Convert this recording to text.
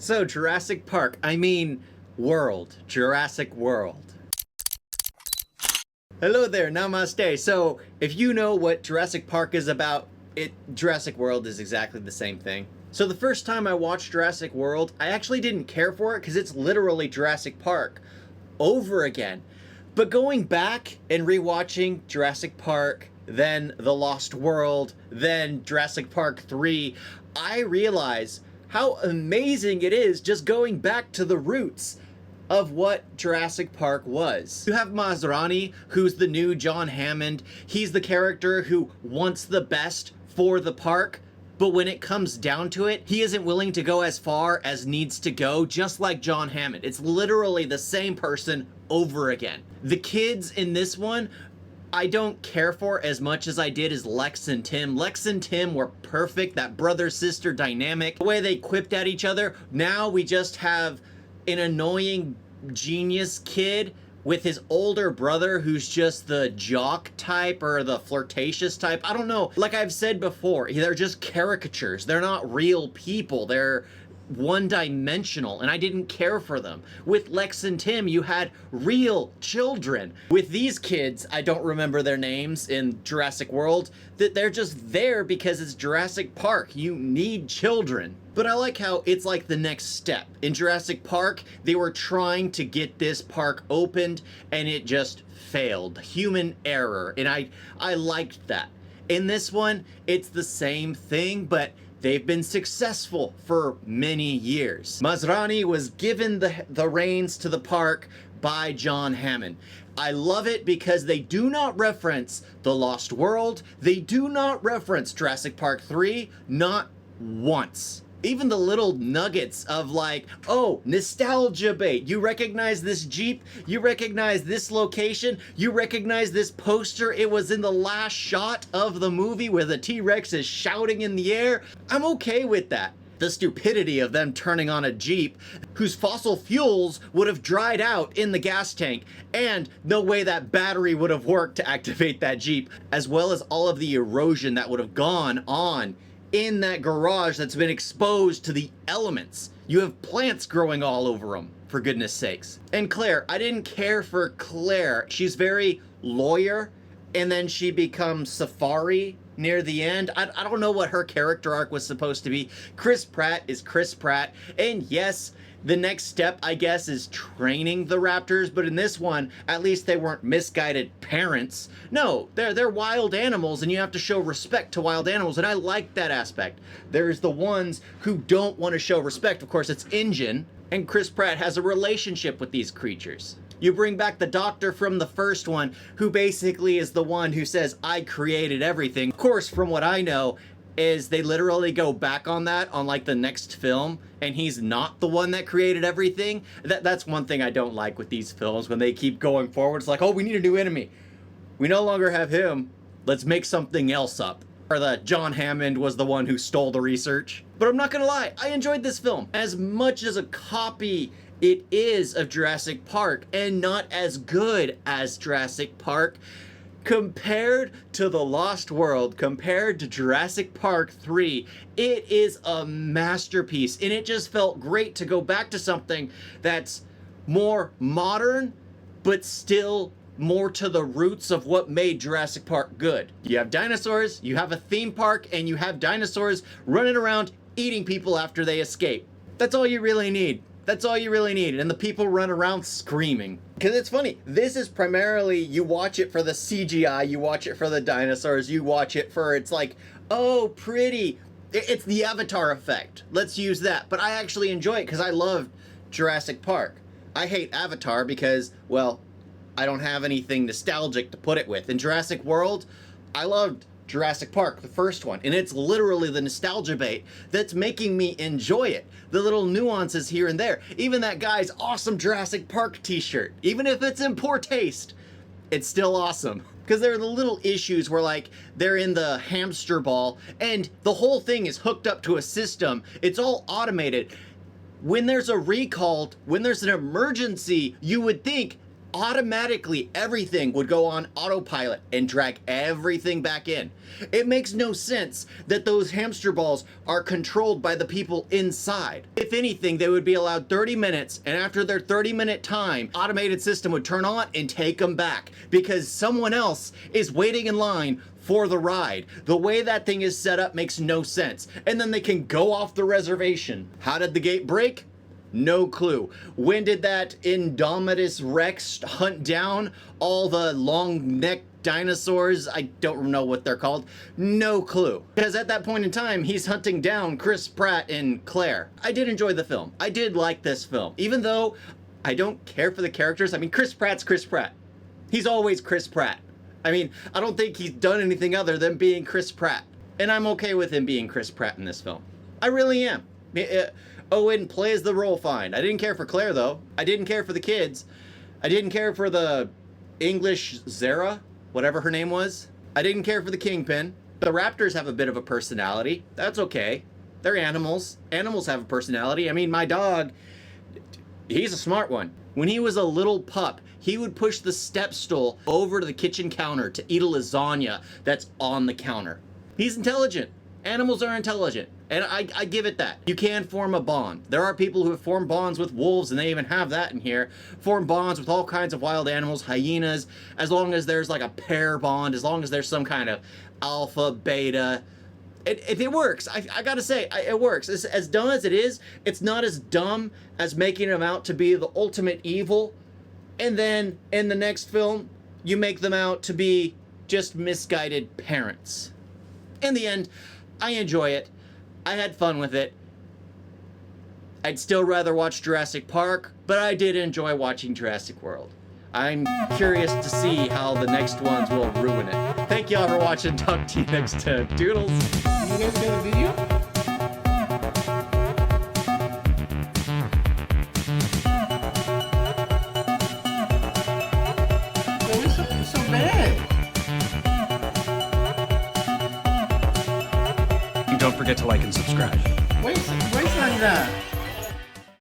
So, Jurassic Park, I mean, World. Jurassic World. Hello there, namaste. So, if you know what Jurassic Park is about, Jurassic World is exactly the same thing. So the first time I watched Jurassic World, I actually didn't care for it because it's literally Jurassic Park over again. But going back and rewatching Jurassic Park, then The Lost World, then Jurassic Park 3, I realize how amazing it is just going back to the roots of what Jurassic Park was. You have Masrani, who's the new John Hammond. He's the character who wants the best for the park, but when it comes down to it, he isn't willing to go as far as needs to go, just like John Hammond. It's literally the same person over again. The kids in this one, I don't care for as much as I did as Lex and Tim. Lex and Tim were perfect, that brother-sister dynamic. The way they quipped at each other. Now we just have an annoying genius kid with his older brother who's just the jock type or the flirtatious type. I don't know. Like I've said before, they're just caricatures. They're not real people. They're one-dimensional, and I didn't care for them. With Lex and Tim, you had real children. With these kids, I don't remember their names in Jurassic World, that they're just there because it's Jurassic Park. You need children. But I like how it's like the next step. In Jurassic Park, they were trying to get this park opened, and it just failed. Human error, and I liked that. In this one, it's the same thing, but they've been successful for many years. Masrani was given the reins to the park by John Hammond. I love it because they do not reference The Lost World. They do not reference Jurassic Park 3, not once. Even the little nuggets of like, oh, nostalgia bait. You recognize this Jeep? You recognize this location? You recognize this poster? It was in the last shot of the movie where the T-Rex is shouting in the air. I'm okay with that. The stupidity of them turning on a Jeep whose fossil fuels would have dried out in the gas tank, and no way that battery would have worked to activate that Jeep, as well as all of the erosion that would have gone on in that garage that's been exposed to the elements. You have plants growing all over them, for goodness sakes. And Claire, I didn't care for Claire. She's very lawyer, and then she becomes Safari near the end. I don't know what her character arc was supposed to be. Chris Pratt is Chris Pratt, and yes, the next step, I guess, is training the raptors, but in this one, at least they weren't misguided parents. No, they're wild animals, and you have to show respect to wild animals, and I like that aspect. There's the ones who don't want to show respect. Of course, it's Injun, and Chris Pratt has a relationship with these creatures. You bring back the doctor from the first one, who basically is the one who says, I created everything. Of course, from what I know, is they literally go back on that on like the next film, and he's not the one that created everything. That's one thing I don't like with these films, when they keep going forward. It's like, oh, we need a new enemy. We no longer have him. Let's make something else up. Or that John Hammond was the one who stole the research. But I'm not gonna lie, I enjoyed this film. As much as a copy it is of Jurassic Park, and not as good as Jurassic Park, compared to The Lost World, compared to Jurassic Park 3, it is a masterpiece, and it just felt great to go back to something that's more modern, but still more to the roots of what made Jurassic Park good. You have dinosaurs, you have a theme park, and you have dinosaurs running around eating people after they escape. That's all you really need. That's all you really need. And the people run around screaming. Because it's funny, this is primarily, you watch it for the CGI, you watch it for the dinosaurs, you watch it for, it's like, oh, pretty. It's the Avatar effect. Let's use that. But I actually enjoy it because I love Jurassic Park. I hate Avatar because, well, I don't have anything nostalgic to put it with. In Jurassic World, I loved Jurassic Park, the first one, and it's literally the nostalgia bait that's making me enjoy it. The little nuances here and there. Even that guy's awesome Jurassic Park t-shirt, even if it's in poor taste, it's still awesome. Because there are the little issues where, like, they're in the hamster ball and the whole thing is hooked up to a system. It's all automated. When there's a recall, when there's an emergency, you would think automatically everything would go on autopilot and drag everything back in. It makes no sense that those hamster balls are controlled by the people inside. If anything, they would be allowed 30 minutes, and after their 30-minute time, automated system would turn on and take them back because someone else is waiting in line for the ride. The way that thing is set up makes no sense. And then they can go off the reservation. How did the gate break? No clue. When did that Indominus Rex hunt down all the long-necked dinosaurs? I don't know what they're called. No clue. Because at that point in time, he's hunting down Chris Pratt and Claire. I did enjoy the film. I did like this film. Even though I don't care for the characters. I mean, Chris Pratt's Chris Pratt. He's always Chris Pratt. I mean, I don't think he's done anything other than being Chris Pratt. And I'm okay with him being Chris Pratt in this film. I really am. Owen plays the role fine. I didn't care for Claire, though. I didn't care for the kids. I didn't care for the English Zara, whatever her name was. I didn't care for the Kingpin. The raptors have a bit of a personality. That's okay. They're animals. Animals have a personality. I mean, my dog, he's a smart one. When he was a little pup, he would push the step stool over to the kitchen counter to eat a lasagna that's on the counter. He's intelligent. Animals are intelligent. And I give it that. You can form a bond. There are people who have formed bonds with wolves, and they even have that in here. Form bonds with all kinds of wild animals, hyenas, as long as there's like a pair bond, as long as there's some kind of alpha, beta. It works. I gotta say, it works. As dumb as it is, it's not as dumb as making them out to be the ultimate evil. And then in the next film, you make them out to be just misguided parents. In the end, I enjoy it. I had fun with it. I'd still rather watch Jurassic Park, but I did enjoy watching Jurassic World. I'm curious to see how the next ones will ruin it. Thank y'all for watching. Talk to you next time. Doodles. You guys got a video? Why is it so bad? And don't forget to like and subscribe. Wait, wait on that.